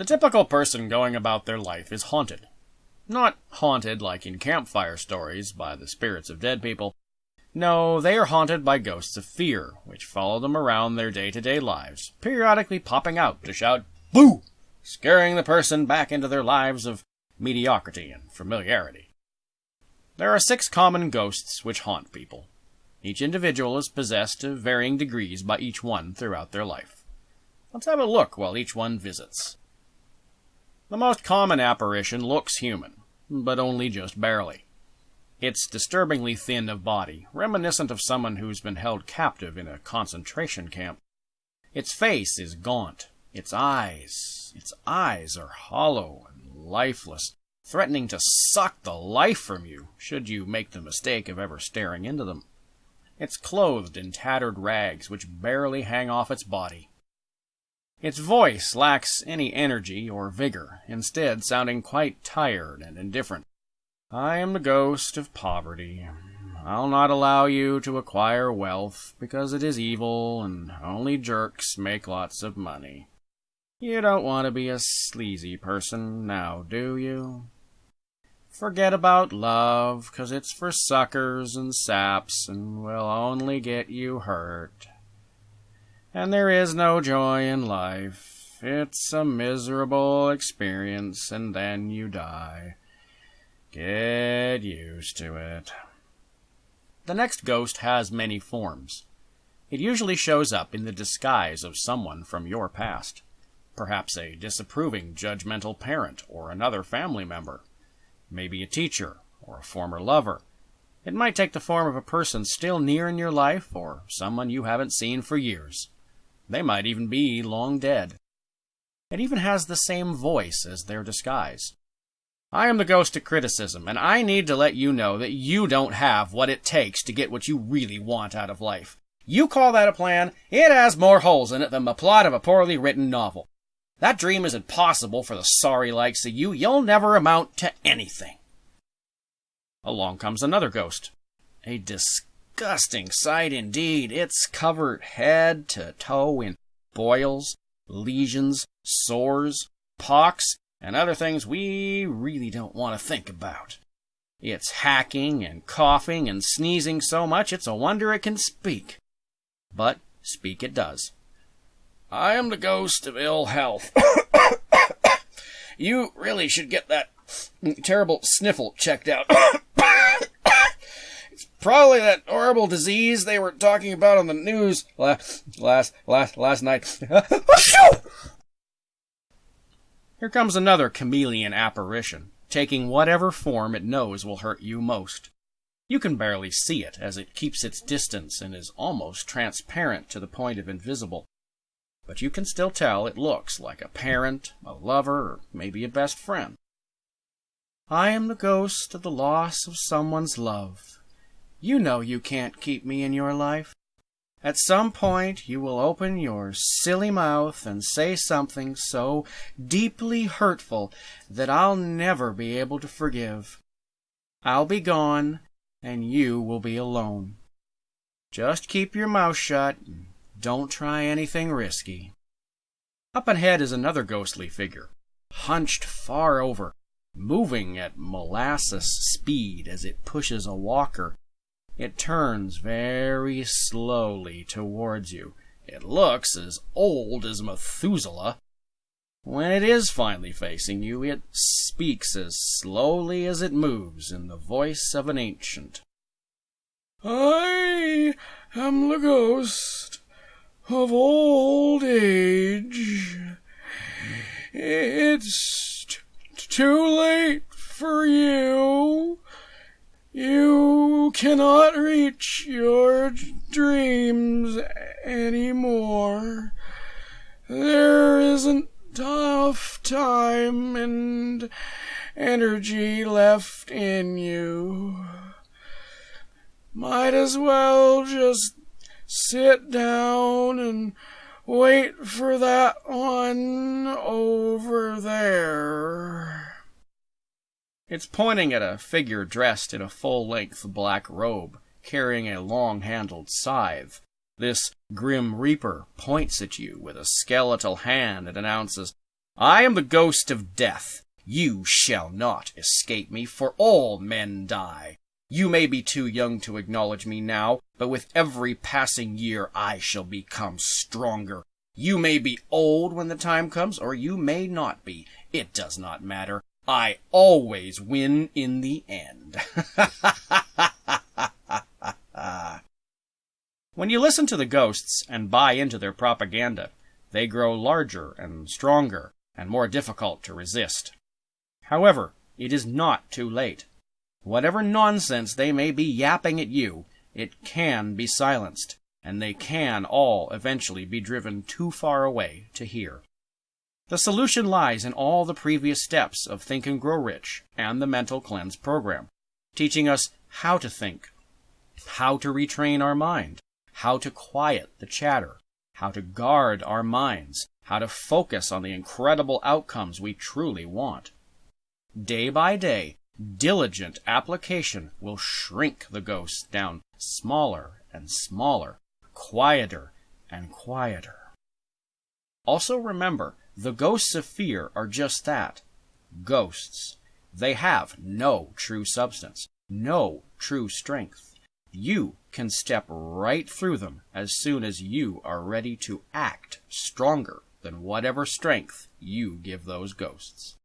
The typical person going about their life is haunted. Not haunted like in campfire stories by the spirits of dead people. No, they are haunted by ghosts of fear, which follow them around their day-to-day lives, periodically popping out to shout, "Boo!" scaring the person back into their lives of mediocrity and familiarity. There are 6 common ghosts which haunt people. Each individual is possessed to varying degrees by each one throughout their life. Let's have a look while each one visits. The most common apparition looks human, but only just barely. It's disturbingly thin of body, reminiscent of someone who's been held captive in a concentration camp. Its face is gaunt. Its eyes are hollow and lifeless, threatening to suck the life from you, should you make the mistake of ever staring into them. It's clothed in tattered rags which barely hang off its body. Its voice lacks any energy or vigor, instead sounding quite tired and indifferent. I am the ghost of poverty. I'll not allow you to acquire wealth, because it is evil, and only jerks make lots of money. You don't want to be a sleazy person, now do you? Forget about love, 'cause it's for suckers and saps, and will only get you hurt. And there is no joy in life. It's a miserable experience, and then you die. Get used to it. The next ghost has many forms. It usually shows up in the disguise of someone from your past. Perhaps a disapproving, judgmental parent or another family member. Maybe a teacher or a former lover. It might take the form of a person still near in your life or someone you haven't seen for years. They might even be long dead. It even has the same voice as their disguise. I am the ghost of criticism, and I need to let you know that you don't have what it takes to get what you really want out of life. You call that a plan? It has more holes in it than the plot of a poorly written novel. That dream isn't possible for the sorry likes of you. You'll never amount to anything. Along comes another ghost. A disgusting sight indeed. It's covered head to toe in boils, lesions, sores, pox, and other things we really don't want to think about. It's hacking and coughing and sneezing so much it's a wonder it can speak. But speak it does. I am the ghost of ill health. You really should get that terrible sniffle checked out. It's probably that horrible disease they were talking about on the news last night. Here comes another chameleon apparition, taking whatever form it knows will hurt you most. You can barely see it, as it keeps its distance and is almost transparent to the point of invisible. But you can still tell it looks like a parent, a lover, or maybe a best friend. I am the ghost of the loss of someone's love. You know you can't keep me in your life. At some point you will open your silly mouth and say something so deeply hurtful that I'll never be able to forgive. I'll be gone, and you will be alone. Just keep your mouth shut, and don't try anything risky. Up ahead is another ghostly figure, hunched far over, moving at molasses speed as it pushes a walker. It turns very slowly towards you. It looks as old as Methuselah. When it is finally facing you, it speaks as slowly as it moves in the voice of an ancient. I am the ghost of old age. It's too late for you. You cannot reach your dreams anymore. There isn't enough time and energy left in you. Might as well just sit down and wait for that one over there. It's pointing at a figure dressed in a full-length black robe, carrying a long-handled scythe. This grim reaper points at you with a skeletal hand and announces, I am the ghost of death. You shall not escape me, for all men die. You may be too young to acknowledge me now, but with every passing year I shall become stronger. You may be old when the time comes, or you may not be. It does not matter. I always win in the end. When you listen to the ghosts and buy into their propaganda, they grow larger and stronger and more difficult to resist. However, it is not too late. Whatever nonsense they may be yapping at you, it can be silenced, and they can all eventually be driven too far away to hear. The solution lies in all the previous steps of Think and Grow Rich and the Mental Cleanse program, teaching us how to think, how to retrain our mind, how to quiet the chatter, how to guard our minds, how to focus on the incredible outcomes we truly want. Day by day, diligent application will shrink the ghosts down smaller and smaller, quieter and quieter. Also remember, the ghosts of fear are just that, ghosts. They have no true substance, no true strength. You can step right through them as soon as you are ready to act stronger than whatever strength you give those ghosts.